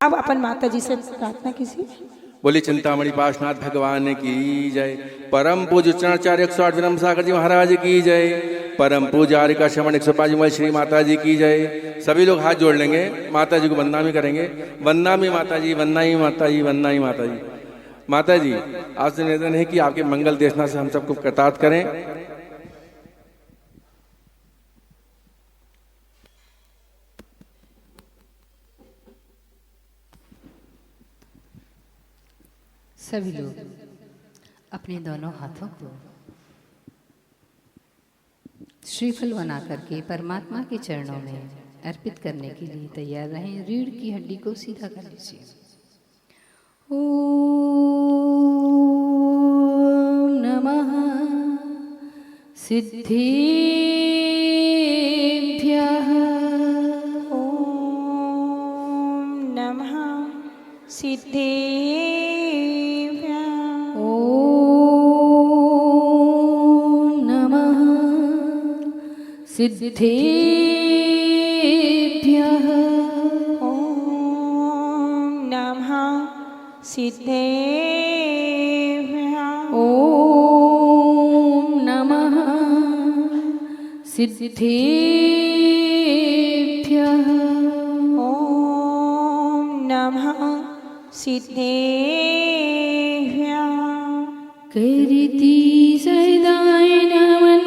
अब अपन माता जी से प्रार्थना कीजिए। बोली चिंतामणि पाशनाथ भगवान की जय। परम पूज्य चरणाचार्य 108 विनम्र सागर जी महाराज की जय। परम पूज्य आर्यका श्रवण 105 श्री माता जी की जय। सभी लोग हाथ जोड़ लेंगे, माता जी को वंदना भी करेंगे। वंदना भी माता जी, वंदना ही माता जी, वंदना ही माता जी। माता जी आपसे निवेदन है कि आपके मंगल देशना से हम सबको कृतार्थ करें। सभी लोग अपने दोनों हाथों को श्रीफल बना करके परमात्मा के चरणों में अर्पित करने के लिए तैयार रहें। रीढ़ की हड्डी को सीधा कर लीजिए। ओम नमः सिद्धेभ्यः। ओम नमः सिद्धेभ्यः। ओम नमः सिद्धेभ्यः। ओम नमः सिद्धेभ्यः। ओम नमः सिद्धेभ्यः। ओम नमः सिद्धेभ्यः। कीर्ति सदाय नमन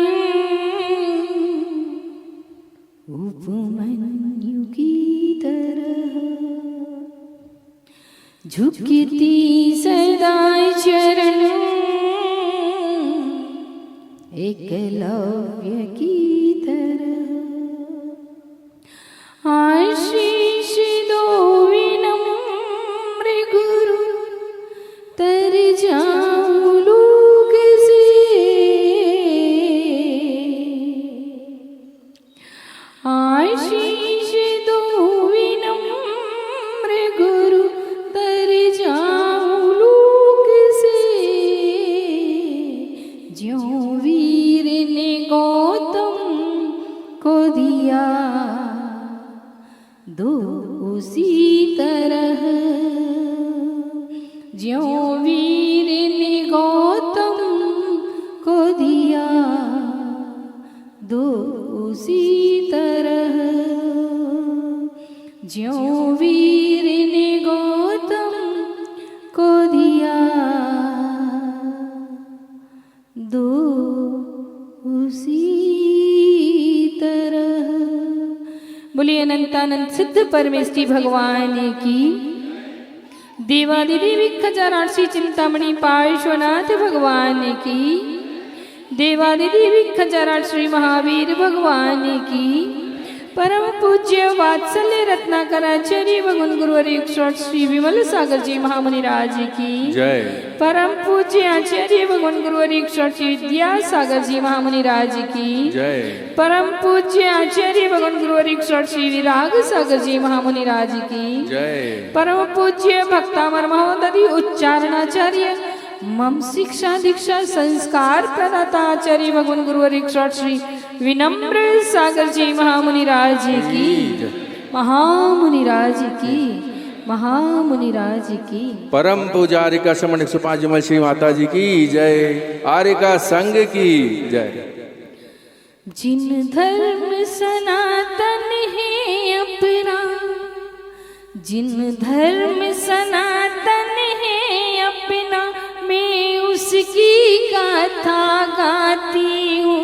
उपमन्यु की तरह झुकती सदाय चरण एकलव्य की तरह। आशीष दो विनम्र गुरु तर जाऊं लोक से। आशीष दो विनम्र गुरु तर जाऊं लोक से। ज्यों वीर ने गौतम को दिया दो उसी तरह। ज्यों वीर ने गौतम को दिया दो उसी तरह। ज्यों वीर ने गौतम को दिया दो उसी तरह। बोलिए अनंतानंद सिद्ध परमेष्टि भगवान की। देवादिदेवी खजानाक्षी चिंतामणि पार्श्वनाथ भगवान की। देवादिदेवी खजानाथ श्री महावीर भगवान की। परम पूज्य वात्सल्य रत्नाकराचार्य भगवान गुरुवर 108 श्री विमल सागर जी महामुनि राज की जय। परम पूज्य आचार्य भगवान गुरुवर 108 श्री विद्यासागर जी महामुनि राज की जय। परम पूज्य आचार्य भगवान गुरुवर 108 श्री विराग सागर जी महामुनि राज की जय। परम पूज्य भक्तामर महोदधि उच्चारणाचार्य मम शिक्षा दीक्षा संस्कार प्रदाता आचार्य भगवान गुरुवर 108 श्री विनम्र सागर जी महामुनि राज की। महामुनि राज की। महामुनि राज की। परम पूज्य आर्यका श्रवण 105 श्री माता जी की जय। आर्यका संघ की जय। जिन धर्म सनातन है अपना, जिन धर्म सनातन है अपना, मैं उसकी गाथा गाती हूँ।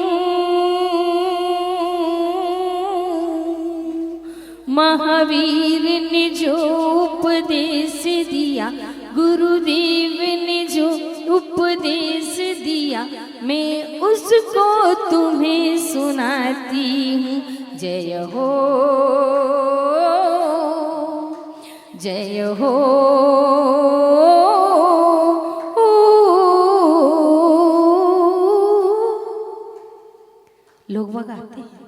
महावीर ने जो उपदेश दिया, गुरुदेव ने जो उपदेश दिया, मैं उसको तुम्हें सुनाती हूँ। जय हो, जय हो। लोग गाते हैं,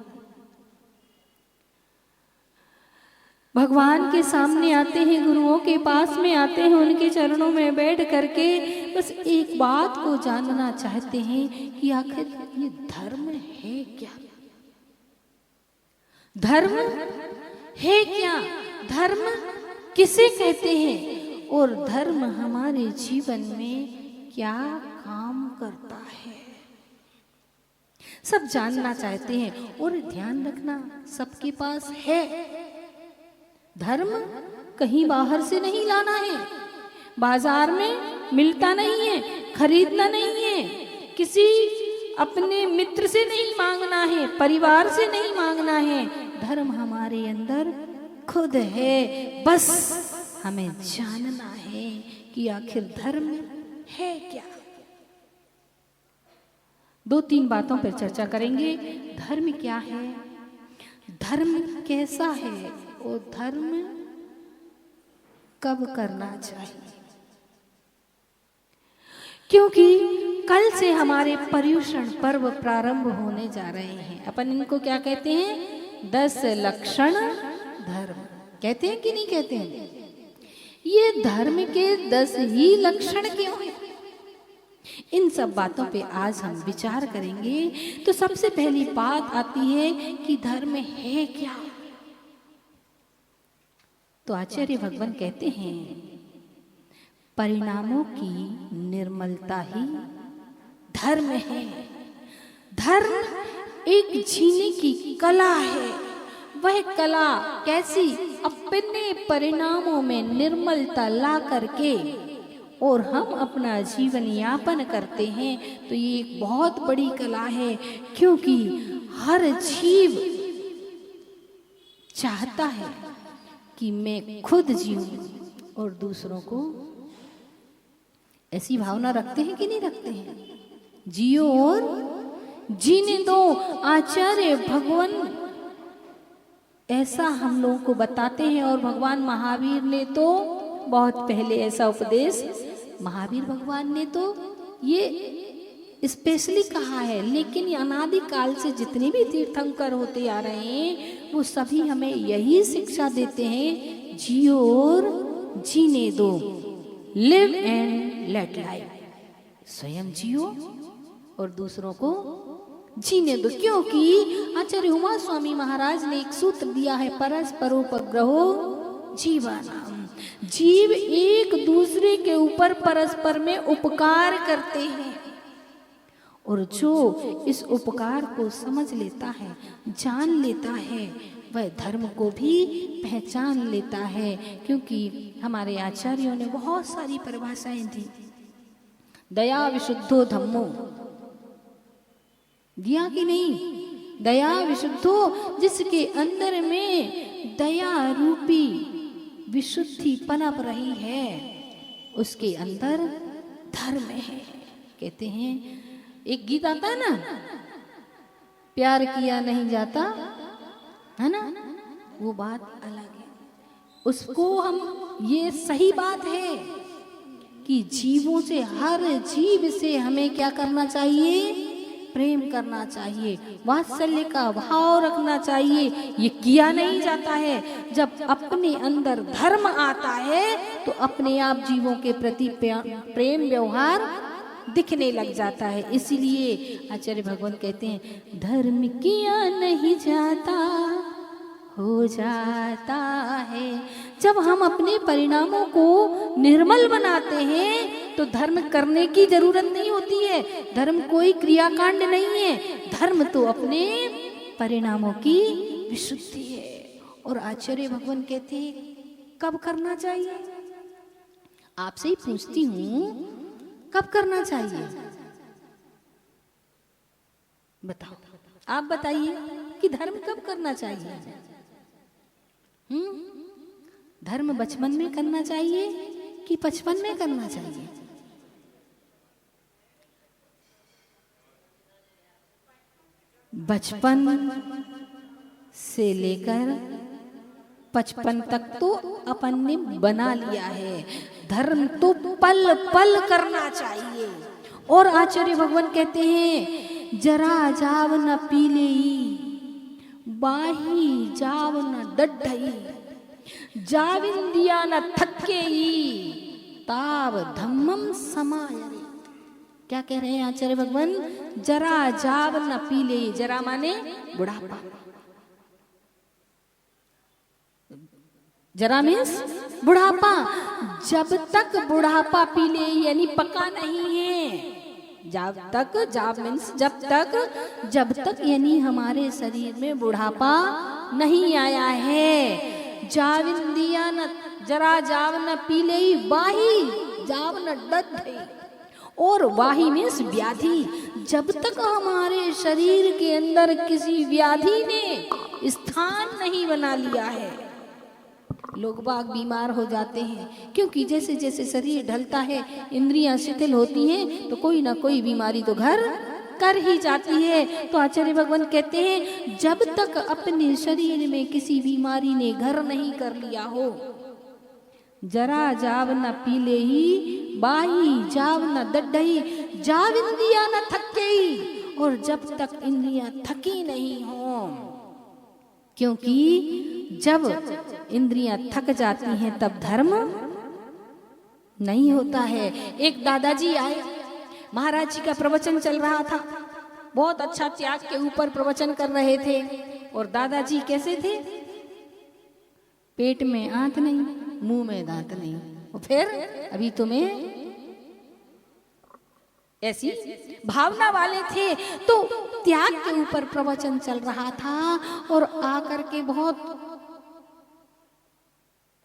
भगवान के सामने आते हैं, गुरुओं के पास में आते हैं, उनके चरणों में बैठ करके बस एक बात को जानना चाहते हैं कि आखिर ये धर्म है क्या? धर्म है क्या? धर्म किसे कहते हैं और धर्म हमारे जीवन में क्या काम करता है, सब जानना चाहते हैं। और ध्यान रखना, सबके पास है। धर्म कहीं बाहर से नहीं लाना है, बाजार में मिलता नहीं है, खरीदना नहीं है, किसी अपने मित्र से नहीं मांगना है, परिवार से नहीं मांगना है। धर्म हमारे अंदर खुद है, बस हमें जानना है कि आखिर धर्म है क्या। दो तीन बातों पर चर्चा करेंगे। धर्म क्या है, धर्म कैसा है और धर्म कब करना चाहिए, क्योंकि कल से हमारे पर्युषण पर्व प्रारंभ होने जा रहे हैं। अपन इनको क्या कहते हैं, 10 लक्षण धर्म कहते हैं कि नहीं कहते हैं। ये धर्म के 10 ही लक्षण क्यों हैं, इन सब बातों पे आज हम विचार करेंगे। तो सबसे पहली बात आती है कि धर्म है क्या। तो आचार्य भगवान कहते हैं परिणामों की निर्मलता ही धर्म है। धर्म एक जीने की कला है। वह कला कैसी, अपने परिणामों में निर्मलता ला करके और हम अपना जीवन यापन करते हैं, तो ये एक बहुत बड़ी कला है। क्योंकि हर जीव चाहता है कि मैं खुद जीऊं और दूसरों को, ऐसी भावना रखते हैं कि नहीं रखते हैं, जियो और जीने दो। आचार्य भगवान ऐसा हम लोगों को बताते हैं। और भगवान महावीर ने तो बहुत पहले ऐसा उपदेश, महावीर भगवान ने तो ये स्पेशली कहा है। लेकिन ये अनादि काल से जितने भी तीर्थंकर होते आ रहे हैं वो सभी हमें यही शिक्षा देते हैं, जियो और जीने दो, लिव एंड लेट लाइफ। स्वयं जियो और दूसरों को जीने दो। क्योंकि आचार्य उमा स्वामी महाराज ने एक सूत्र दिया है, परस्परोपग्रहो जीवानाम। जीव एक दूसरे के ऊपर परस्पर में उपकार करते हैं, और जो इस उपकार को समझ लेता है, जान लेता है, वह धर्म को भी पहचान लेता है। क्योंकि हमारे आचार्यों ने बहुत सारी परिभाषाएं दी। दया विशुद्धो धम्मो दिया कि नहीं, दया विशुद्धो, जिसके अंदर में दया रूपी विशुद्धि पनप रही है उसके अंदर धर्म है। कहते हैं एक गीत आता है ना, प्यार किया नहीं जाता, है ना, वो बात अलग है। उसको हम, ये सही बात है कि जीवों से, हर जीव से हमें क्या करना चाहिए, प्रेम करना चाहिए, वात्सल्य का भाव रखना चाहिए। ये किया नहीं जाता है। जब अपने अंदर धर्म आता है तो अपने आप जीवों के प्रति प्रेम व्यवहार दिखने लग जाता है। इसीलिए आचार्य भगवान कहते हैं धर्म किया नहीं जाता हो जाता है। जब हम अपने परिणामों को निर्मल बनाते हैं तो धर्म करने की जरूरत नहीं होती है। धर्म कोई क्रियाकांड नहीं है, धर्म तो अपने परिणामों की विशुद्धि है। और आचार्य भगवान कहते हैं कब करना चाहिए, आपसे ही पूछती हूं, कब करना चाहिए बताओ, आप बताइए कि धर्म कब करना चाहिए। धर्म बचपन में करना चाहिए कि 55 में करना चाहिए। बचपन से लेकर 55 तक तो अपन ने बना लिया है। धर्म तो पल पल करना चाहिए। और आचार्य भगवान कहते हैं जरा जाव न पीले बाही जाव न डड्ढई, जाविंदिया न थके ताव धम्मम समाय। क्या कह रहे हैं आचार्य भगवान, जरा जाव न पीले, जरा माने बुढ़ापा, जरा मीन्स बुढ़ापा, जब तक बुढ़ापा पी ले यानी पका नहीं है, जब तक यानी हमारे शरीर में बुढ़ापा नहीं आया है। जाविंदिया न जरा जाव न पी ले वाही जाव न डद, और वाही मीन्स व्याधि, जब तक हमारे शरीर के अंदर किसी व्याधि ने स्थान नहीं बना लिया है, लोग बाग बीमार हो जाते हैं। क्योंकि जैसे जैसे शरीर ढलता है, इंद्रियां शिथिल होती हैं, तो कोई ना कोई बीमारी तो घर कर ही जाती है। तो आचार्य भगवान कहते हैं जब तक अपने शरीर में किसी बीमारी ने घर नहीं कर लिया हो, जरा जाव न पी ले ही बाही जाव न दड्डही जाव इंद्रिया न थके, और जब तक इंद्रियां थकी नहीं हो, क्योंकि जब इंद्रियां थक जाती हैं तब धर्म नहीं होता है। एक दादाजी आए, महाराज जी का प्रवचन चल रहा था, बहुत अच्छा त्याग के ऊपर प्रवचन कर रहे थे। और दादाजी कैसे थे? पेट में आंत नहीं, मुंह में दांत नहीं, और फिर अभी तुम्हें ऐसी भावना वाले थे। तो त्याग के ऊपर प्रवचन चल रहा था, और आकर के बहुत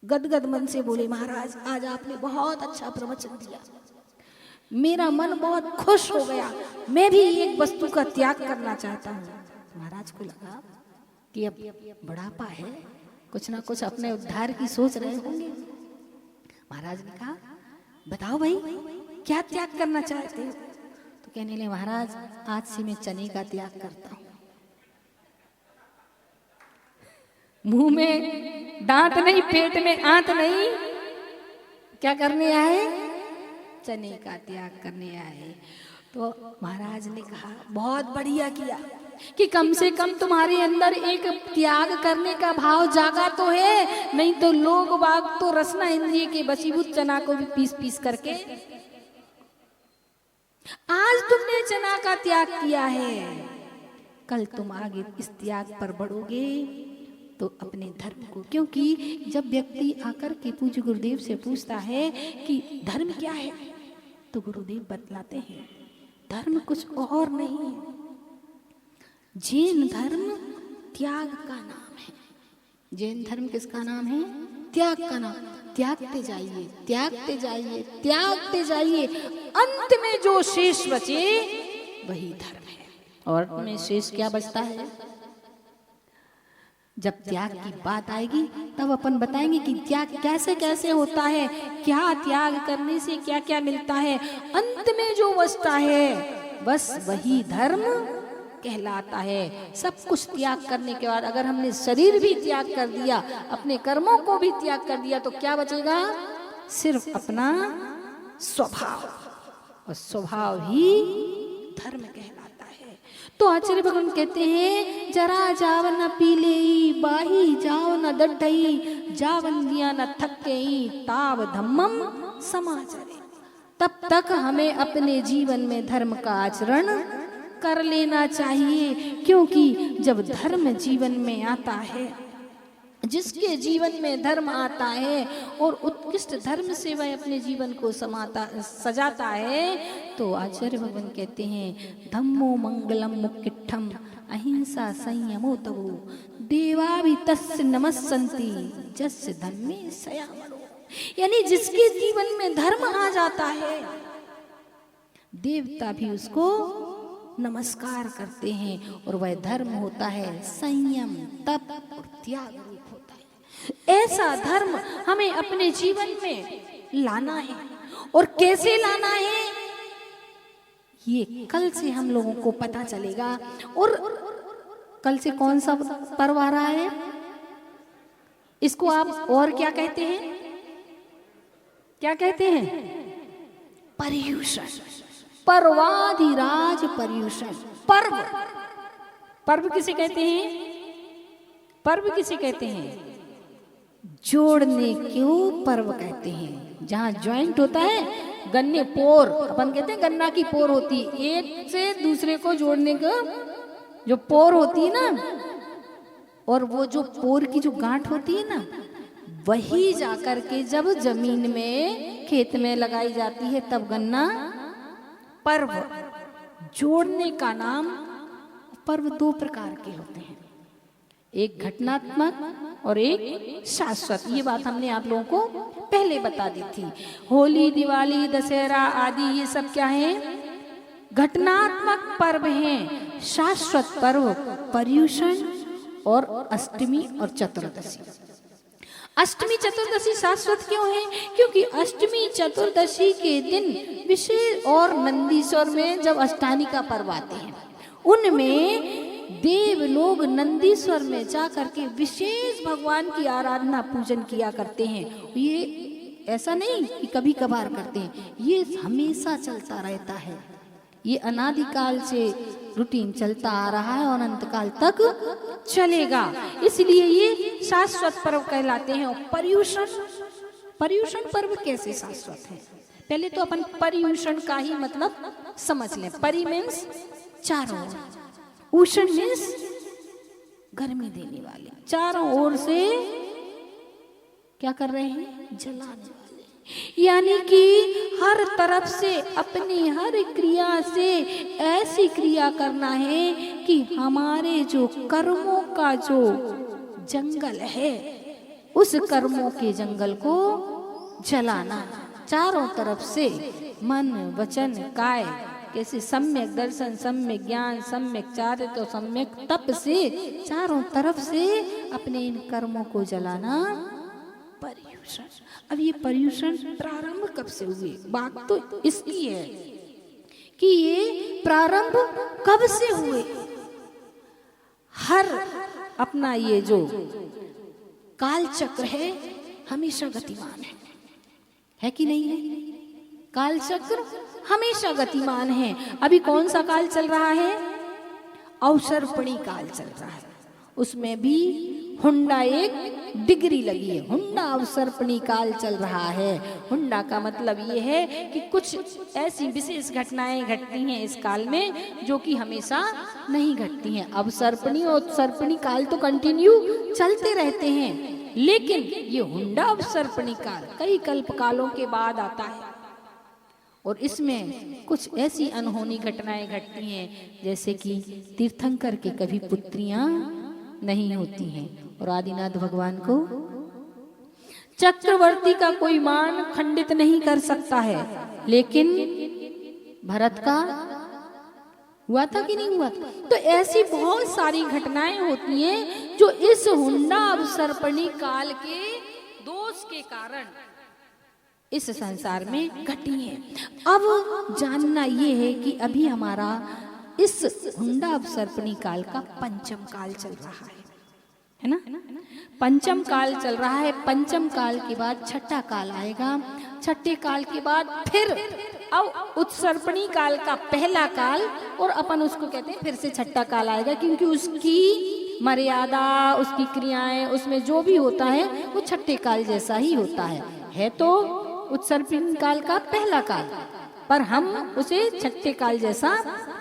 गदगद मन से बोले, महाराज आज आपने बहुत अच्छा प्रवचन दिया, मेरा मन बहुत खुश हो गया, मैं भी एक वस्तु का त्याग करना चाहता हूँ। महाराज को लगा कि अब बुढ़ापा है, कुछ ना कुछ अपने उद्धार की सोच रहे होंगे। महाराज ने कहा बताओ भाई क्या त्याग करना चाहते हो? तो कहने लगे महाराज आज से मैं चने का त्याग करता हूँ। मुंह में दांत नहीं, पेट में आंत नहीं, क्या करने आए? चने का त्याग करने आए। तो महाराज ने कहा बहुत बढ़िया किया कि कम से कम तुम्हारे अंदर एक त्याग करने का भाव जागा तो है, नहीं तो लोग बाग तो रसना इंद्रिय के बसीभूत चना को भी पीस पीस करके, आज तुमने चना का त्याग किया है, कल तुम आगे इस त्याग पर बढ़ोगे तो अपने धर्म को। क्योंकि जब व्यक्ति आकर के पूज्य गुरुदेव से पूछता है कि धर्म क्या है, तो गुरुदेव बतलाते हैं धर्म कुछ और नहीं है, जैन धर्म त्याग का नाम है। जैन धर्म किसका नाम है? त्याग का नाम। त्यागते जाइए, त्यागते जाइए, त्यागते जाइए, अंत में जो शेष बचे वही धर्म है। और अंत में शेष क्या बचता है? जब त्याग की बात आएगी तब अपन बताएंगे कि त्याग कैसे कैसे होता है, क्या त्याग करने से क्या क्या मिलता है। अंत में जो बचता है बस वही धर्म कहलाता है। सब कुछ त्याग करने के बाद अगर हमने शरीर भी त्याग कर दिया, अपने कर्मों को भी त्याग कर दिया, तो क्या बचेगा? सिर्फ अपना स्वभाव, और स्वभाव ही धर्म कहलाता है। तो आचार्य भगवान कहते हैं जरा जाव न पी ले बाही जाव न दड्ढई जावन दिया न थके ताव धम्मम समाचरे। तब तक हमें अपने जीवन में धर्म का आचरण कर लेना चाहिए। क्योंकि जब धर्म जीवन में आता है, जिसके जीवन में धर्म आता है और उत्कृष्ट धर्म से वह अपने जीवन को सजाता है, तो आचार्य भगवान कहते हैं धम्मो मंगलम मुक्किठम अहिंसा संयमो तवो देवा भी तस्य नमस्सन्ति जस्य धम्मे सयामरो। यानी जिसके जीवन में धर्म आ जाता है, देवता भी उसको नमस्कार करते हैं, और वह धर्म होता है संयम, तप और त्याग रूप होता है। ऐसा धर्म हमें अपने जीवन में लाना है। और कैसे लाना है ये कल से हम लोगों को पता चलेगा। और कल से कौन सा पर्व आ रहा है, इसको आप और क्या कहते हैं? क्या कहते हैं? पर्युषण, पर्वाधिराज पर्युषण। पर्व, पर्व किसे कहते हैं? पर्व किसे कहते हैं? जोड़ने क्यों पर्व कहते हैं। जहां ज्वाइंट होता है, गन्ने पोर अपन कहते हैं, गन्ना की पोर होती है, एक से दूसरे को जोड़ने का जो पोर होती है ना, और वो जो पोर की जो गांठ होती है ना, वही जाकर के जब जमीन में खेत में लगाई जाती है तब गन्ना पर्व। जोड़ने का नाम पर्व दो प्रकार के होते हैं, एक घटनात्मक और एक शाश्वत। ये बात हमने आप लोगों को पहले बता दी थी। होली, दिवाली, दशहरा आदि ये सब क्या है? घटनात्मक पर्व हैं। शाश्वत पर्व पर्युषण और अष्टमी और चतुर्दशी। अष्टमी चतुर्दशी शाश्वत क्यों है? क्योंकि अष्टमी चतुर्दशी के दिन विशेष और नंदीश्वर में जब अष्टानी का पर्व आते हैं उनमें देव लोग नंदीश्वर में जा करके विशेष भगवान की आराधना पूजन किया करते हैं। ये ऐसा नहीं कि कभी कभार करते हैं, ये हमेशा चलता रहता है। ये अनादिकाल से रूटीन चलता आ रहा है और अंतकाल तक चलेगा, इसलिए ये शाश्वत पर्व कहलाते हैं। और पर्युषण पर्व कैसे शाश्वत है? पहले तो अपन पर्युषण का ही मतलब समझ लें। परि मीन्स चारों, उषण मीन्स गर्मी देने वाले, चारों ओर से क्या कर रहे हैं? जलाने वाले। यानी कि हर तरफ से अपनी हर क्रिया से ऐसी क्रिया करना है कि हमारे जो कर्मों का जो जंगल है उस कर्मों के जंगल को जलाना। चारों तरफ से मन, वचन, काय, कैसे सम्यक दर्शन, सम्यक ज्ञान, सम्यक चारित्र, सम्यक तप से चारों तरफ से अपने इन कर्मों को जलाना पर्युषण। अब ये पर्युषण प्रारंभ कब से हुए? बात तो इसकी है कि ये प्रारंभ कब से हुए। हर अपना ये जो काल चक्र है हमेशा गतिमान है कि नहीं है? काल चक्र हमेशा गतिमान है। अभी कौन सा काल चल रहा है? अवसर्पणी काल चल रहा है। उसमें भी हुंडा एक डिग्री लगी है। हुंडा अवसर्पणी काल चल रहा है। हुंडा का मतलब ये है कि कुछ ऐसी विशेष घटनाएं घटती हैं इस काल में जो कि हमेशा नहीं घटती हैं। अवसर्पणी और उत्सर्पणी काल तो कंटिन्यू चलते रहते हैं, लेकिन ये हुंडा अवसर्पणी काल कई कल्प कालों के बाद आता है और इसमें कुछ ऐसी अनहोनी घटनाएं घटती हैं जैसे कि तीर्थंकर के कभी पुत्रियां नहीं होती हैं और आदिनाथ भगवान को चक्रवर्ती का कोई मान खंडित नहीं कर सकता है, लेकिन भरत का हुआ था कि नहीं हुआ था? तो ऐसी बहुत सारी घटनाएं होती हैं जो इस हुंडा अवसर्पणी काल के दोष के कारण इस संसार में घटी है। अब जानना ये है कि अभी हमारा इस हुंडा अवसर्पणी काल का पंचम काल चल रहा है ना? पंचम काल चल रहा है। पंचम काल के बाद छठा काल आएगा। छठे काल के बाद फिर अब उत्सर्पणी काल का पहला काल, और अपन उसको कहते हैं फिर से छठा काल आएगा, क्योंकि उसकी मर्यादा, उसकी क्रियाएं, उसमें जो भी होता है वो छठे काल जैसा ही होता है तो उत्सर्पणी काल का पहला काल, पर हम उसे छठे काल जैसा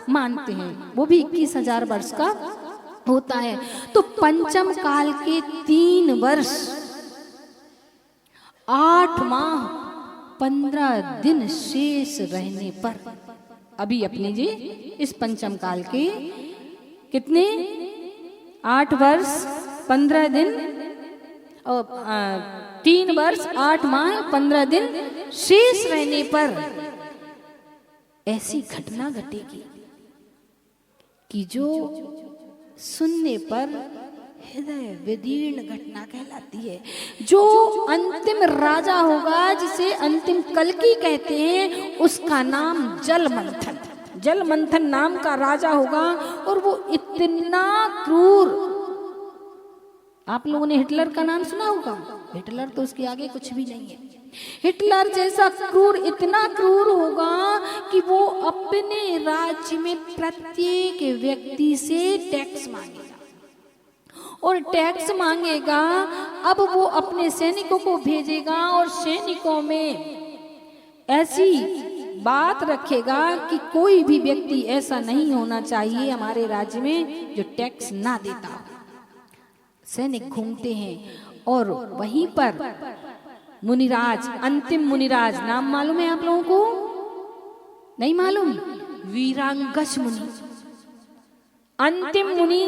मानते हैं। वो भी 21,000 वर्ष का होता है। तो पंचम काल के 3 वर्ष 8 माह 15 दिन शेष रहने पर अभी अपने जी इस पंचम काल के कितने 8 वर्ष 15 दिन और 3 वर्ष 8 माह 15 दिन शेष रहने पर ऐसी घटना घटेगी कि जो सुनने पर हृदय विदीर्ण घटना कहलाती है। जो अंतिम राजा होगा, जिसे अंतिम कल्कि कहते हैं, उसका नाम जलमंथन, जलमंथन नाम का राजा होगा। और वो इतना क्रूर, आप लोगों ने हिटलर का नाम सुना होगा। हिटलर तो उसके आगे कुछ भी नहीं है। हिटलर जैसा क्रूर, इतना क्रूर होगा कि वो अपने राज्य में प्रत्येक व्यक्ति से टैक्स मांगेगा, और टैक्स मांगेगा। अब वो अपने सैनिकों को भेजेगा और सैनिकों में ऐसी बात रखेगा कि कोई भी व्यक्ति ऐसा नहीं होना चाहिए हमारे राज्य में जो टैक्स ना देता हो। सैनिक घूमते हैं और वहीं पर मुनिराज, अंतिम मुनिराज, नाम मालूम है आप लोगों को? नहीं मालूम? वीरांगज मुनि, अंतिम मुनि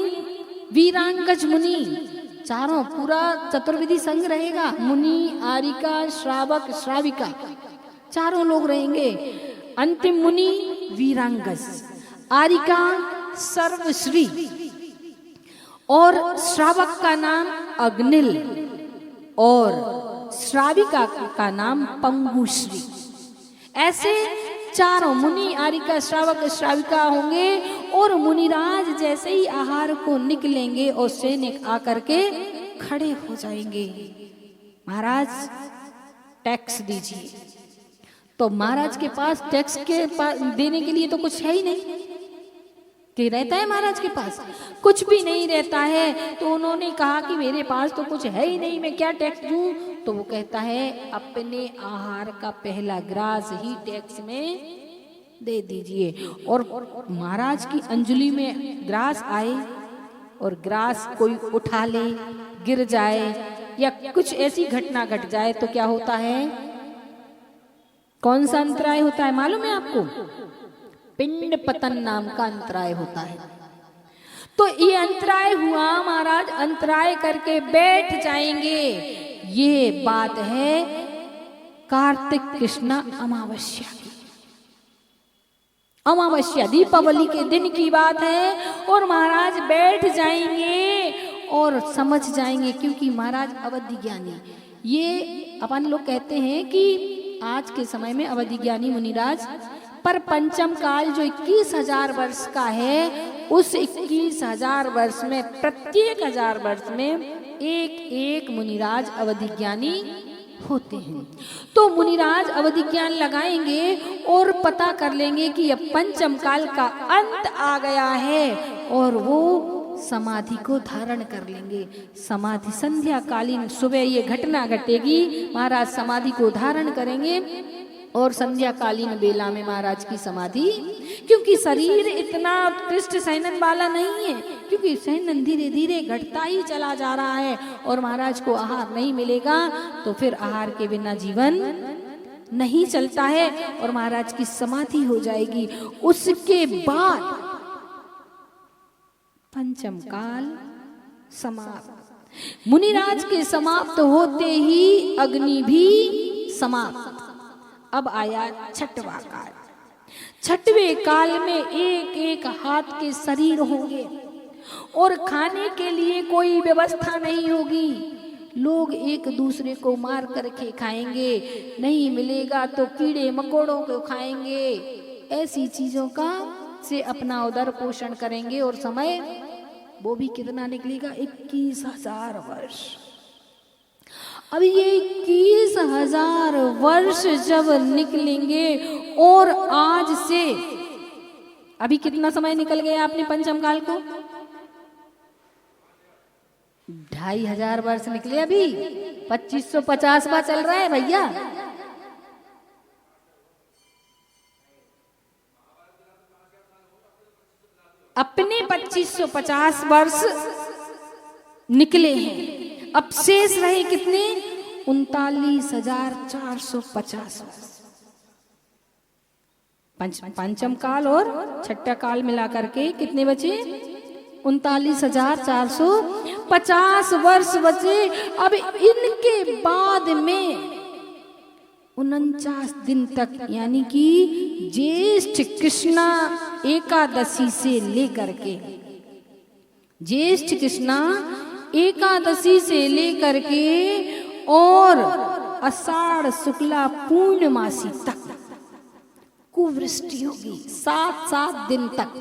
वीरांगज मुनि। चारों पूरा चतुर्विधि संघ रहेगा, मुनि, आरिका, श्रावक, श्राविका, चारों लोग रहेंगे। अंतिम मुनि वीरांगज, आरिका सर्वश्री और श्रावक का नाम अग्निल और श्राविका का नाम पंगुश्री। ऐसे चारों मुनि, आरिका, श्रावक, श्राविका होंगे और मुनिराज जैसे ही आहार को निकलेंगे और सैनिक आकर के खड़े हो जाएंगे, महाराज टैक्स दीजिए। तो महाराज के पास टैक्स के देने के लिए तो कुछ है ही नहीं, कि रहता है महाराज के पास? कुछ भी नहीं रहता है। तो उन्होंने कहा कि मेरे पास तो कुछ है ही नहीं, मैं क्या टैक्स दूं? तो वो कहता है अपने आहार का पहला ग्रास ही टैक्स में दे दीजिए। और महाराज की अंजलि में ग्रास आए और ग्रास कोई उठा ले, गिर जाए या कुछ ऐसी घटना घट जाए तो क्या होता है? कौन सा अंतराय होता है मालूम है आपको? पिंड पतन नाम का अंतराय होता है। तो ये अंतराय हुआ, महाराज अंतराय करके बैठ जाएंगे। ये बात है कार्तिक कृष्ण अमावस्या की, अमावस्या दीपावली के दिन की बात है। और महाराज बैठ जाएंगे और समझ जाएंगे, क्योंकि महाराज अवधि ज्ञानी, ये अपन लोग कहते हैं कि आज के समय में अवधि ज्ञानी मुनिराज, पर पंचम काल जो 21,000 वर्ष का है, उस 21,000 वर्ष में प्रत्येक 1000 वर्ष में एक एक मुनिराज अवधि ज्ञानी होते हैं। तो मुनिराज अवधि ज्ञान लगाएंगे और पता कर लेंगे कि अब पंचम काल का अंत आ गया है और वो समाधि को धारण कर लेंगे। समाधि संध्या कालीन सुबह ये घटना घटेगी, महाराज समाधि को धारण करेंगे और संध्या कालीन बेला में महाराज की समाधि, क्योंकि शरीर इतना उत्कृष्ट सहनन वाला नहीं है, क्योंकि सहनन धीरे धीरे घटता ही चला जा रहा है और महाराज को आहार नहीं मिलेगा तो फिर आहार के बिना जीवन नहीं चलता है और महाराज की समाधि हो जाएगी। उसके बाद पंचम काल समाप्त। मुनिराज के समाप्त होते ही अग्नि भी समाप्त। अब आया छठवां काल। छठवें काल में एक एक हाथ के शरीर होंगे और खाने के लिए कोई व्यवस्था नहीं होगी। लोग एक दूसरे को मार करके खाएंगे, नहीं मिलेगा तो कीड़े मकोड़ों को खाएंगे। ऐसी चीजों का से अपना उदर पोषण करेंगे और समय वो भी कितना निकलेगा? 21,000 वर्ष। अब ये 21,000 वर्ष जब निकलेंगे और आज से अभी कितना समय निकल गया आपने पंचम काल को? 2,500 वर्ष निकले। अभी 2550वां चल रहा है भैया। अपने 2550 वर्ष निकले हैं। अब शेष रहे कितने? 39,450 पंचम काल और छठा काल मिला करके कितने बचे? 39,450 वर्ष बचे। अब इनके बाद में 49 दिन तक, यानी कि ज्येष्ठ कृष्णा एकादशी से लेकर के, ज्येष्ठ कृष्णा एकादशी से लेकर के और आषाढ़ शुक्ला पूर्णमासी तक कुवृष्टि होगी। 7 दिन तक,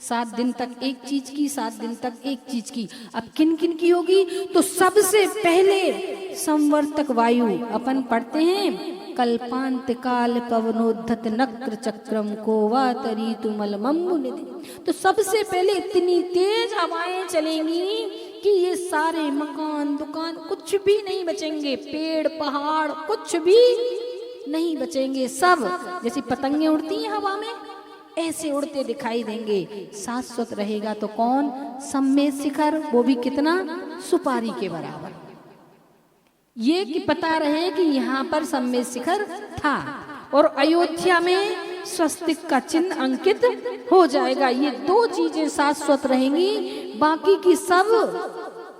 7 दिन तक एक चीज की, 7 दिन तक एक चीज की। अब किन किन की होगी? तो सबसे पहले संवर्तक वायु अपन पढ़ते हैं, कल्पांत काल पवनोद्धत नक्र चक्रम को वातरी तुमल मम्मु निधि। तो सबसे पहले इतनी तेज हवाएं चलेंगी कि ये सारे मकान दुकान कुछ भी नहीं बचेंगे, पेड़ पहाड़ कुछ भी नहीं बचेंगे। सब जैसी पतंगे उड़ती हैं हवा में, ऐसे उड़ते दिखाई देंगे। शाश्वत रहेगा तो कौन? सम्मेद शिखर, वो भी कितना? सुपारी के बराबर। ये कि पता रहे कि यहाँ पर सम्मेद शिखर था और अयोध्या में स्वस्तिक का चिन्ह अंकित हो जाएगा। ये दो चीजें शाश्वत रहेंगी, बाकी की सब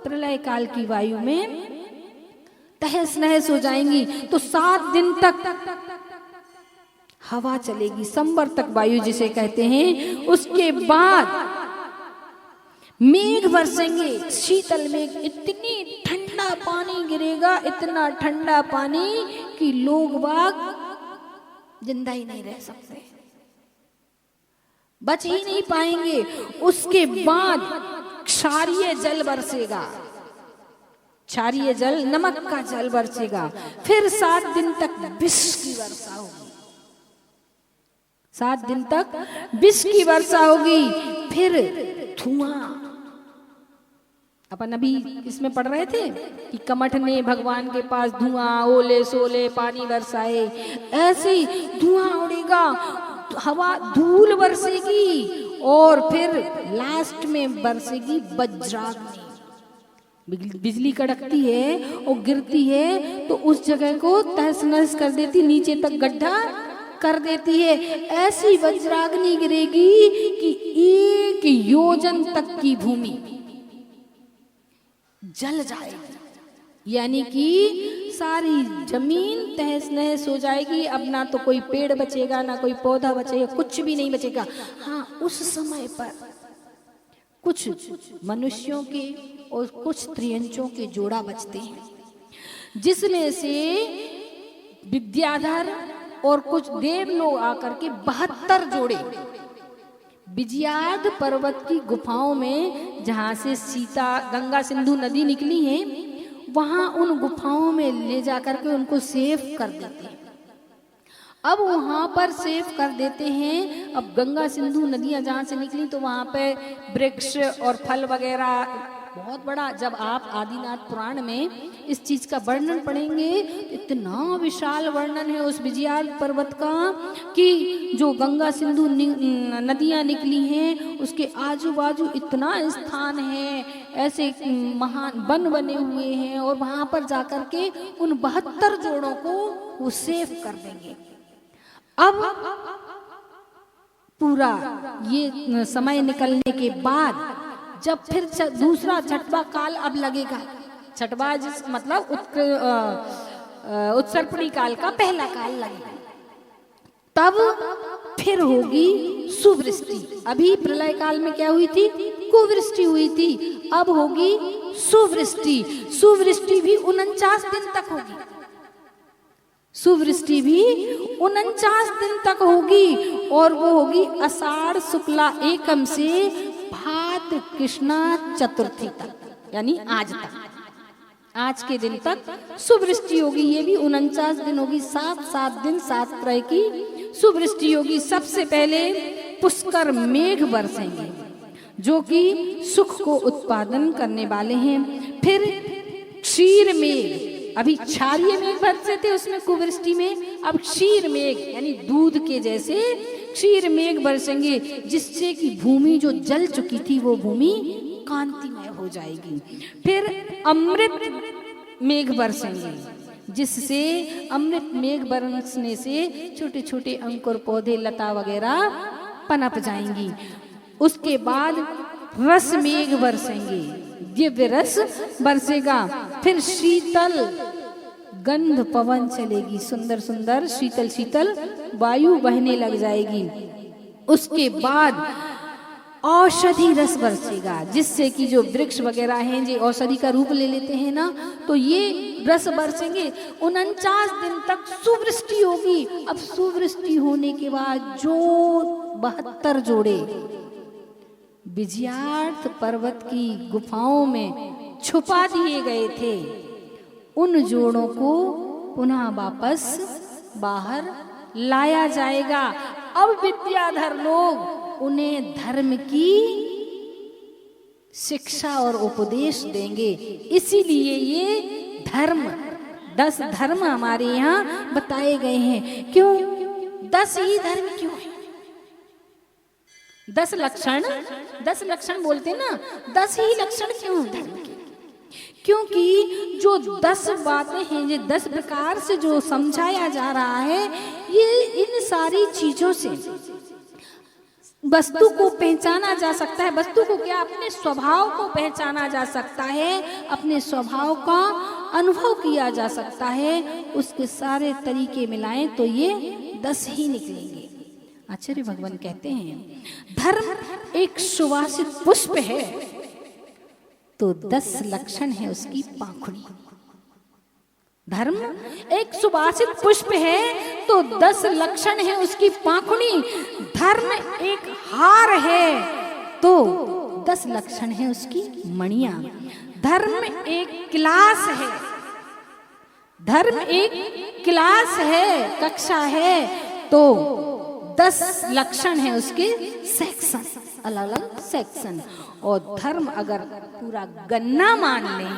प्रलय काल की वायु में तहस नहस हो जाएंगी। तो 7 दिन तक हवा चलेगी, संवर्तक वायु जिसे कहते हैं। उसके बाद मेघ बरसेंगे, शीतल मेघ, इतनी ठंडा पानी गिरेगा, इतना ठंडा पानी कि लोग बाग जिंदा ही नहीं रह सकते, बच ही नहीं पाएंगे। उसके बाद क्षारीय जल बरसेगा, क्षारीय जल, नमक का जल बरसेगा। फिर 7 दिन तक विष की वर्षा होगी, 7 दिन तक विष की वर्षा होगी। फिर धुआं, अपन अभी इसमें पढ़ रहे थे कि कमठ ने भगवान के पास धुआं, ओले सोले पानी बरसाए, ऐसे धुआं उड़ेगा, हवा धूल बरसेगी और फिर लास्ट में बरसेगी वज्राग्नि। बिजली कड़कती है और गिरती है तो उस जगह को तहस नहस कर देती, नीचे तक गड्ढा कर देती है। ऐसी वज्राग्नि गिरेगी कि 1 योजन तक की भूमि जल जाएगी, यानी कि सारी जमीन तहस नहस हो जाएगी। अब ना तो कोई पेड़ बचेगा, ना कोई पौधा बचेगा, कुछ भी नहीं बचेगा। हाँ, उस समय पर कुछ मनुष्यों के और कुछ त्रियंचों के जोड़ा बचते हैं, जिसमें से विद्याधर और कुछ देव लोग आकर के 72 जोड़े विजयाद पर्वत की गुफाओं में, जहां से सीता गंगा सिंधु नदी निकली है, वहां उन गुफाओं में ले जाकर के उनको सेफ कर देते हैं। अब वहां पर सेफ कर देते हैं। अब गंगा सिंधु नदियां जहां से निकली तो वहां पे वृक्ष और फल वगैरह बहुत बड़ा, जब आप आदिनाथ पुराण में इस चीज का वर्णन पढ़ेंगे, इतना विशाल वर्णन है उस विजयाद पर्वत का कि जो गंगा सिंधु नदियां निकली हैं उसके आजू बाजू इतना स्थान है, ऐसे महान वन बने हुए हैं, और वहां पर जाकर के उन 72 जोड़ों को वो सेफ कर देंगे। अब पूरा ये समय निकलने के बाद जब फिर दूसरा छठवां काल अब लगेगा, छठवां जिस मतलब उत्सर्पणी काल का पहला काल लगेगा, तब फिर होगी सुवृष्टि। अभी प्रलय काल में क्या हुई थी? कुवृष्टि हुई थी। अब होगी सुवृष्टि। सुवृष्टि भी 49 दिन तक होगी, सुवृष्टि भी 49 दिन तक होगी, और वो होगी आषाढ़ शुक्ला एकम से भाद्र कृष्णा चतुर्थी तक, यानी आज तक, आज के दिन तक सुवृष्टि होगी। ये भी 49 दिन होगी, 7 दिन 7 तरह की सुवृष्टि होगी। सबसे पहले पुष्कर मेघ बरसेंगे जो कि सुख को उत्पादन करने वाले हैं। फिर क्षीर मेघ, अभी क्षारीय मेघ बरसे थे उसमें कुवृष्टि में, अब क्षीर मेघ यानी दूध के जैसे क्षीर मेघ बरसेंगे, जिससे कि भूमि जो जल चुकी थी वो भूमि कांतिमय हो जाएगी। फिर अमृत मेघ बरसेंगे, जिससे अमृत मेघ बरसने से छोटे छोटे अंकुर पौधे लता वगैरह पनप जाएंगी। उसके बाद रस मेघ बरसेंगे, दिव्य रस बरसेगा। फिर शीतल गंध पवन चलेगी, सुंदर सुंदर शीतल शीतल वायु बहने लग जाएगी। उसके बाद औषधि रस बरसेगा, जिससे कि जो वृक्ष वगैरह हैं जो औषधि का रूप ले लेते हैं ना, तो ये रस बरसेंगे। 49 दिन तक सुवृष्टि होगी। अब सुवृष्टि होने के बाद जो 72 जोड़े विजयार्थ पर्वत की गुफाओं में छुपा दिए गए थे, उन जोड़ों को पुनः वापस बाहर लाया जाएगा। अब विद्याधर लोग उन्हें धर्म की शिक्षा और उपदेश देंगे। इसीलिए ये धर्म 10 धर्म हमारे यहाँ बताए गए हैं। क्यों 10 ही धर्म क्यों है? 10 लक्षण बोलते ना, 10 ही लक्षण क्यों धर्म के? क्योंकि जो 10 बातें हैं, ये 10 प्रकार से जो समझाया जा रहा है, ये इन सारी चीजों से वस्तु को पहचाना जा सकता है। वस्तु को क्या, अपने स्वभाव को पहचाना जा सकता है, अपने स्वभाव का अनुभव किया जा सकता है। उसके सारे तरीके मिलाएं तो ये 10 ही निकलेंगे। आचार्य भगवान कहते हैं, धर्म एक सुवासित पुष्प है तो 10 लक्षण है उसकी पाखुड़ी। धर्म एक सुवासित पुष्प है तो 10 लक्षण है उसकी पाखुड़ी। धर्म एक हार है तो 10 लक्षण है उसकी मणियां। धर्म एक क्लास है, धर्म एक क्लास है, कक्षा है, तो 10 लक्षण है उसके सेक्शन, अलग अलग सेक्शन। और धर्म अगर पूरा गन्ना मान लें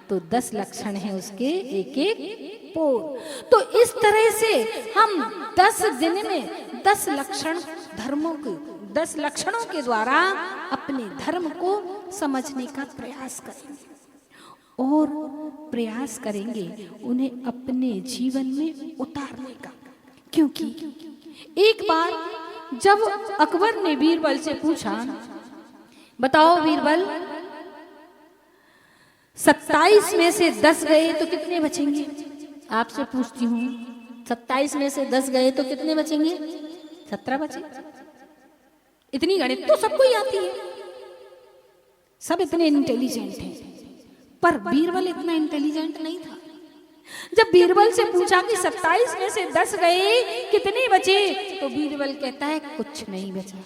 तो 10 लक्षण है उसके एक एक पोर। तो इस तरह से हम 10 दिन में 10 लक्षण धर्मों के 10 लक्षणों के द्वारा अपने धर्म को समझने का प्रयास करेंगे और प्रयास करेंगे उन्हें अपने जीवन में उतारने का। क्योंकि एक बार जब अकबर ने बीरबल से पूछा, बताओ बीरबल, 27 में से 10 गए तो कितने बचेंगे? आपसे पूछती हूँ, 27 में से 10 गए तो कितने बचेंगे? 17 बचे। इतनी गणित तो सबको ही आती है, सब इतने इंटेलिजेंट हैं, पर बीरबल इतना इंटेलिजेंट नहीं था। जब बीरबल से पूछा कि 27 में से 10 गए कितने बचे, तो बीरबल कहता है कुछ नहीं बचा।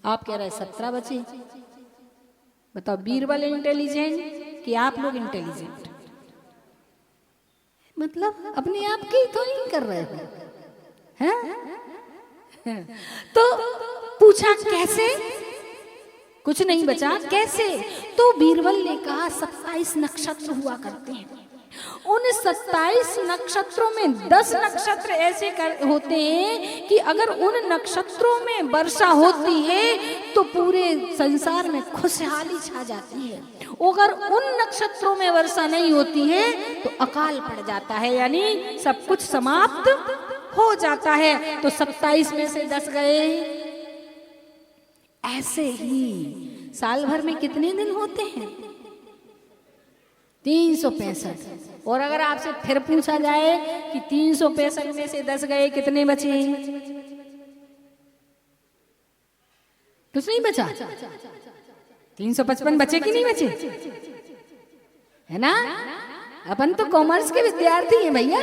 आप कह रहे 17 बचे। बताओ, बीरबल इंटेलिजेंट कि आप लोग इंटेलिजेंट? मतलब अपने आप की तो नहीं कर रहे हैं। तो पूछा कैसे? कुछ नहीं बचा, कैसे? तो बीरबल ने कहा 27 नक्षत्र हुआ करते हैं। उन 27 नक्षत्रों में 10 नक्षत्र ऐसे होते हैं कि अगर उन नक्षत्रों में वर्षा होती है तो पूरे संसार में खुशहाली छा जाती है। अगर उन नक्षत्रों में वर्षा नहीं होती है तो अकाल पड़ जाता है, यानी सब कुछ समाप्त हो जाता है। तो 27 में से 10 गए। ऐसे ही साल भर में कितने दिन होते हैं? 365। और अगर आपसे फिर पूछा जाए कि 365 में से 10 गए कितने बचे? कुछ नहीं बचा। 355 बचे कि नहीं बचे? है ना? अपन तो कॉमर्स के विद्यार्थी हैं भैया,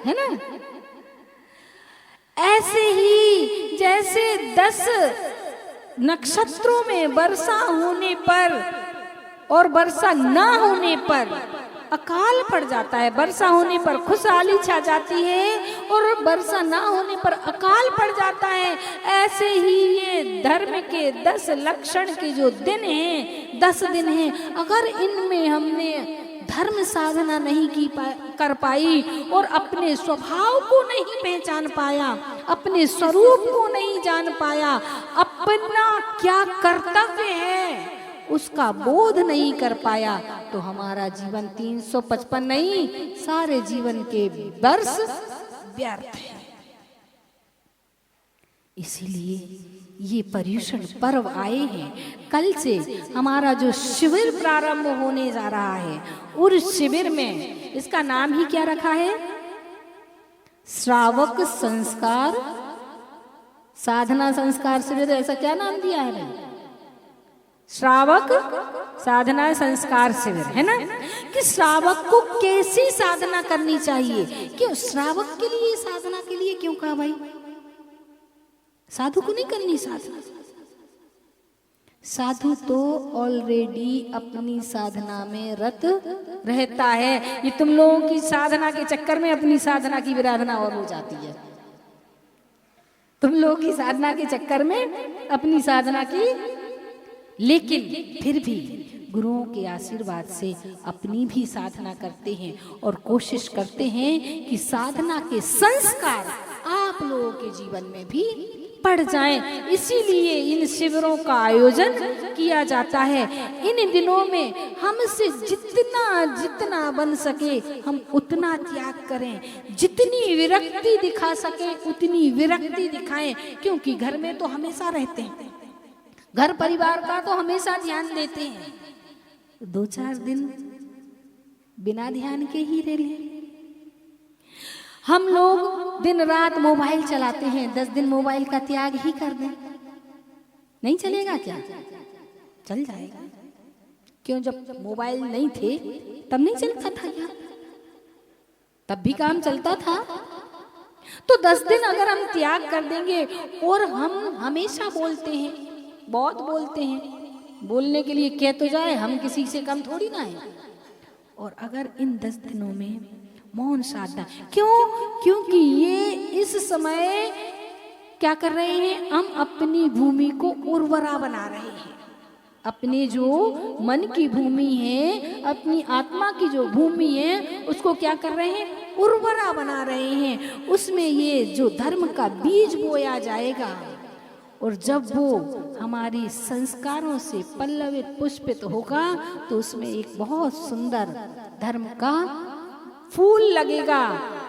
है ना? ऐसे ही जैसे 10 नक्षत्रों में वर्षा होने पर और वर्षा ना होने पर अकाल पड़ जाता है, वर्षा होने पर खुशहाली छा जाती है और वर्षा ना होने पर अकाल पड़ जाता है, ऐसे ही ये धर्म के 10 लक्षण के जो दिन हैं, 10 दिन हैं, अगर इनमें हमने धर्म साधना नहीं कर पाई और अपने स्वभाव को नहीं पहचान पाया, अपने स्वरूप को नहीं जान पाया, अपना क्या कर्तव्य है उसका बोध नहीं कर पाया, तो हमारा जीवन 355 नहीं, सारे जीवन के वर्ष व्यर्थ है। इसीलिए ये पर्युषण पर्व आए हैं। कल से हमारा जो शिविर प्रारंभ होने जा रहा है, उस शिविर में इसका नाम ही क्या रखा है? श्रावक संस्कार साधना संस्कार शिविर। ऐसा क्या नाम दिया है भाई? श्रावक साधना संस्कार शिविर, है ना? कि श्रावक को कैसी साधना करनी चाहिए। क्यों श्रावक के लिए, साधना के लिए क्यों कहा भाई? साधु को नहीं करनी साधना। साधु तो ऑलरेडी अपनी साधना में रत रहता है। ये तुम लोगों की साधना के चक्कर में अपनी साधना की विराधना और हो जाती है। तुम लोगों की साधना के चक्कर में अपनी साधना की, लेकिन फिर भी गुरुओं के आशीर्वाद से अपनी भी साधना करते हैं और कोशिश करते हैं कि साधना के संस्कार आप लोगों के जीवन में भी पड़ जाएं, इसीलिए इन शिविरों का आयोजन किया जाता है। इन दिनों में हमसे जितना जितना बन सके हम उतना त्याग करें, जितनी विरक्ति दिखा सके उतनी विरक्ति दिखाएं, क्योंकि घर में तो हमेशा रहते हैं, घर परिवार का तो हमेशा ध्यान देते हैं। 2-4 दिन बिना ध्यान के ही रह लें। हम लोग दिन रात मोबाइल चलाते हैं, 10 दिन मोबाइल का त्याग ही कर दें, नहीं चलेगा क्या? चल जाएगा। क्यों? जब मोबाइल नहीं थे तब नहीं चलता था क्या? तब भी काम चलता था। तो 10 दिन अगर हम त्याग कर देंगे, और हम हमेशा बोलते हैं, बहुत बोलते हैं, बोलने के लिए कह तो जाए, हम किसी से कम थोड़ी ना है। और अगर इन 10 दिनों में मौन साधना, क्यों? क्योंकि ये इस समय क्या कर रहे हैं? हम अपनी भूमि को उर्वरा बना रहे हैं। अपने जो मन की भूमि है, अपनी आत्मा की जो भूमि है, उसको क्या कर रहे हैं? उर्वरा बना रहे हैं। उसमें ये जो धर्म का बीज बोया जाएगा, और जब वो हमारी संस्कारों से पल्लवित पुष्पित होगा तो उसमें एक बहुत सुंदर धर्म का फूल लगेगा,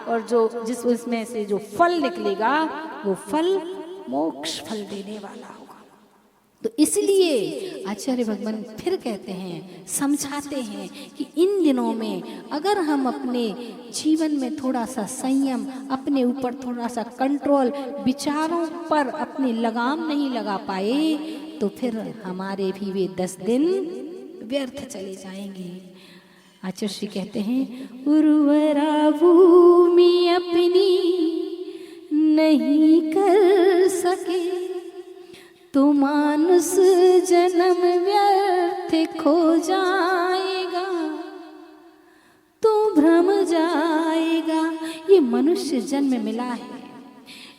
और जो जिस उसमें से जो फल निकलेगा वो फल मोक्ष फल देने वाला होगा। तो इसलिए आचार्य भगवान फिर कहते हैं, समझाते हैं कि इन दिनों में अगर हम अपने जीवन में थोड़ा सा संयम, अपने ऊपर थोड़ा सा कंट्रोल, विचारों पर अपनी लगाम नहीं लगा पाए तो फिर हमारे भी वे 10 दिन व्यर्थ चले जाएंगे। आचार्य श्री कहते हैं, उर्वरा भूमि अपनी नहीं कर सके तो मानुष जन्म व्यर्थ खो जाएगा, तो भ्रम जाएगा। ये मनुष्य जन्म मिला है,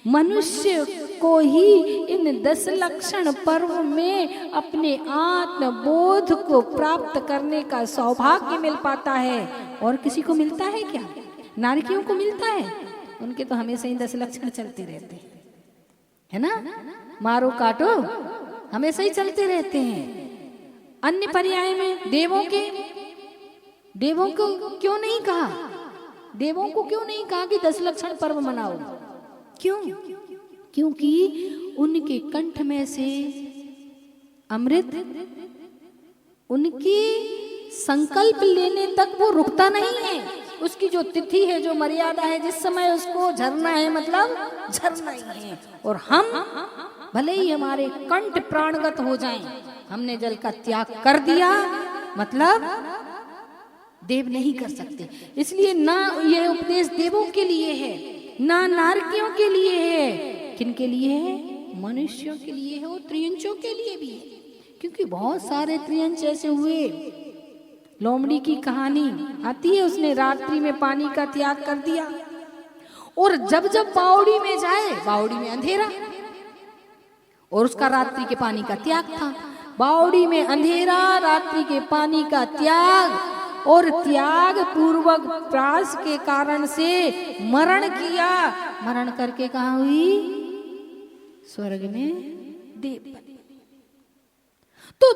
मनुष्य को ही इन 10 लक्षण पर्व में अपने आत्मबोध को प्राप्त करने का सौभाग्य मिल पाता है। और किसी को मिलता है क्या? नारकियों को मिलता है? उनके तो हमेशा ही 10 लक्षण चलते रहते हैं, है ना? मारो काटो हमेशा ही चलते रहते हैं। अन्य पर्याय में देवों को क्यों नहीं कहा? देवों को क्यों नहीं कहा कि 10 लक्षण पर्व मनाओ? क्यों? क्योंकि उनके कंठ में से अमृत, उनके संकल्प लेने तक वो रुकता नहीं है। उसकी जो तिथि है, जो मर्यादा है, जिस समय उसको झरना है मतलब झरना ही है। और हम भले ही हमारे कंठ प्राणगत हो जाएं, हमने जल का त्याग कर दिया मतलब देव नहीं कर सकते। इसलिए ना यह उपदेश देवों के लिए है, ना नारकियों के लिए है। किनके लिए है? मनुष्यों के लिए है, और त्रियंचों के लिए भी है। क्योंकि बहुत सारे त्रियंच ऐसे हुए। लोमड़ी की कहानी आती है, उसने रात्रि में पानी का त्याग कर दिया, और जब जब बावड़ी में जाए, बावड़ी में अंधेरा, और उसका रात्रि के पानी का त्याग था। बावड़ी में अंधेरा, रात्रि के पानी का त्याग, और त्याग पूर्वक प्रास के कारण से मरण किया। मरण करके कहाँ हुई? स्वर्ग में देव बनी। तो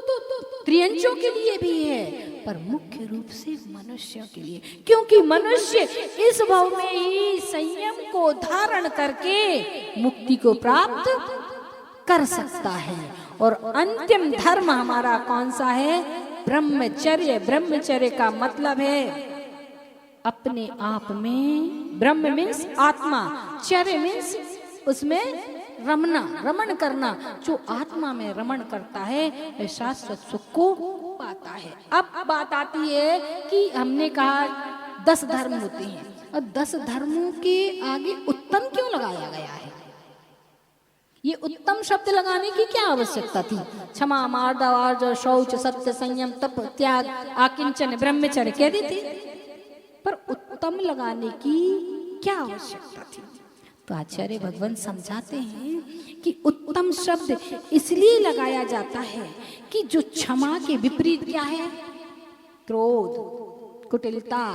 त्रियंचों के लिए भी है, पर मुख्य रूप से मनुष्यों के लिए, क्योंकि मनुष्य इस भाव में ही संयम को धारण करके मुक्ति को प्राप्त कर सकता है। और अंतिम धर्म हमारा कौन सा है? ब्रह्मचर्य। ब्रह्मचर्य का मतलब है अपने आप में, ब्रह्म मीन्स आत्मा, चर्य मीन्स उसमें रमना, रमण करना। जो आत्मा में रमण करता है शाश्वत सुख को पाता है। अब बात आती है कि हमने कहा 10 धर्म होते हैं, और 10 धर्मों के आगे उत्तम क्यों लगाया गया है? ये उत्तम शब्द लगाने की क्या आवश्यकता थी? क्षमा, मार्दव, आर्जव, शौच, सत्य, संयम, तप, त्याग, आकिंचन, ब्रह्मचर्य कह देते, पर उत्तम लगाने की क्या आवश्यकता थी? तो आचार्य भगवान समझाते हैं कि उत्तम शब्द इसलिए लगाया जाता है कि जो क्षमा के विपरीत क्या है? क्रोध, कुटिलता,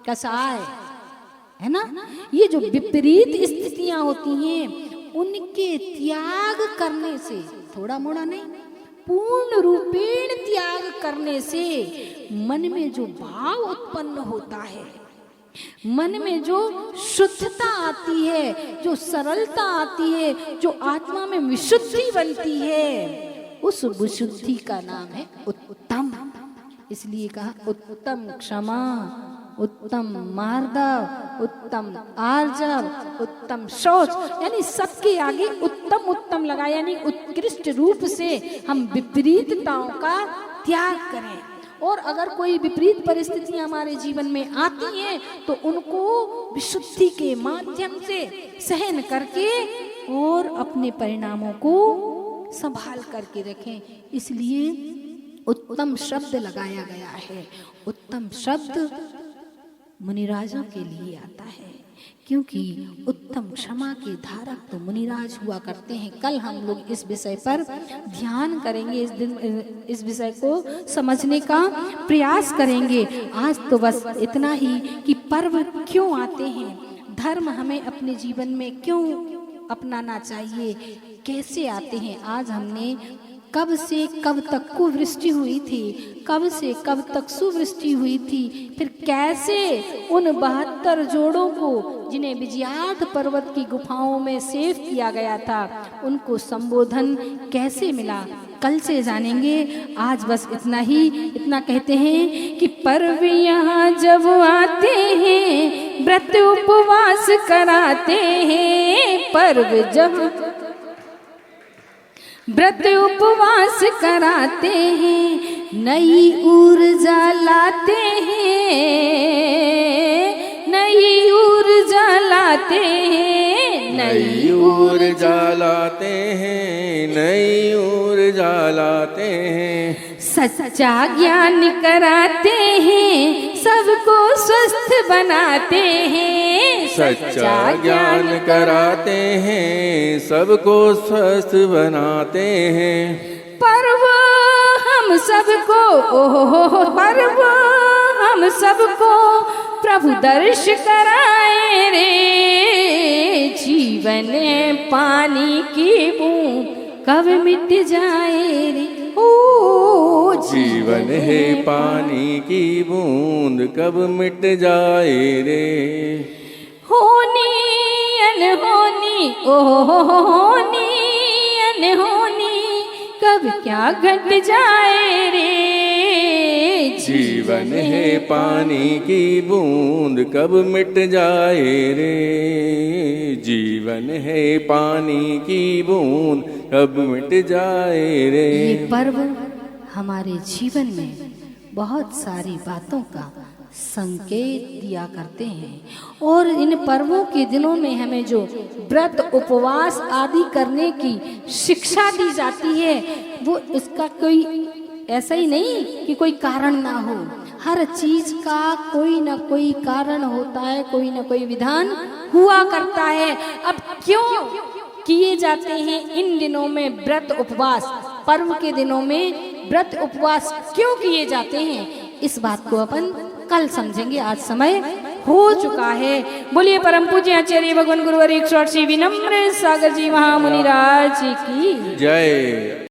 कसाय, है ना? ये जो विपरीत स्थितियां होती हैं उनके त्याग करने से, थोड़ा मोड़ा नहीं, पूर्ण रूपेण त्याग करने से मन में जो भाव उत्पन्न होता है, मन में जो शुद्धता आती है, जो सरलता आती है, जो आत्मा में विशुद्धि बनती है, उस विशुद्धि का नाम है उत्तम। इसलिए कहा उत्तम क्षमा, उत्तम मार्दव, उत्तम आर्जव, उत्तम शौच, यानी सबके आगे उत्तम उत्तम लगा, यानी उत्कृष्ट रूप से हम विपरीतताओं का त्याग करें। और अगर कोई विपरीत परिस्थितियां हमारे जीवन में आती हैं तो उनको विशुद्धि के माध्यम से सहन करके और अपने परिणामों को संभाल करके रखें। इसलिए उत्तम शब्द लगाया गया है। उत्तम शब्द मुनिराजों के लिए आता है, क्योंकि उत्तम क्षमा के धारक तो मुनिराज हुआ करते हैं। कल हम लोग इस विषय पर ध्यान करेंगे, इस विषय को समझने का प्रयास करेंगे। आज तो बस इतना ही कि पर्व क्यों आते हैं, धर्म हमें अपने जीवन में क्यों अपनाना चाहिए, कैसे आते हैं। आज हमने कब से कब तक कुवृष्टि हुई थी, कब से कब तक सुवृष्टि हुई थी, फिर कैसे उन 72 जोड़ों को जिन्हें विजयार्थ पर्वत की गुफाओं में सेव किया गया था, उनको संबोधन कैसे मिला, कल से जानेंगे। आज बस इतना ही, इतना कहते हैं कि पर्व यहाँ जब आते हैं व्रत उपवास कराते हैं, पर्व जब व्रत उपवास कराते हैं, नई ऊर्जा लाते हैं, नई ऊर्जा लाते हैं, नई ऊर्जा लाते हैं, नई ऊर्जा लाते हैं। सच्चा ज्ञान कराते हैं, सबको स्वस्थ बनाते हैं, सच्चा ज्ञान कराते हैं, सबको स्वस्थ बनाते हैं। पर्व हम सबको, ओहो पर्व हम सबको प्रभु दर्श कराए रे, जीवन पानी की बूंद कब मिट जाए रे, ओ जीवन है पानी की बूंद कब मिट जाए रे। होनी अनहोनी, ओहो होनी अनहोनी कब क्या घट जाए रे, जीवन है पानी की बूंद कब मिट जाए रे, जीवन है पानी की बूंद कब मिट जाए रे। ये पर्व हमारे जीवन में बहुत सारी बातों का संकेत दिया करते हैं, और इन पर्वों के दिनों में हमें जो व्रत उपवास आदि करने की शिक्षा दी जाती है, वो इसका कोई ऐसा ही नहीं कि कोई कारण ना हो, हर चीज का कोई ना कोई कारण होता है, कोई ना कोई विधान हुआ करता है। अब क्यों किए जाते हैं इन दिनों में व्रत उपवास, पर्व के दिनों में व्रत उपवास क्यों किए जाते हैं, इस बात को अपन कल समझेंगे। आज समय हो चुका है। बोलिए परम पूज्य आचार्य भगवान गुरुवर 108 श्री विनम्र सागर जी महामुनिराज की जय।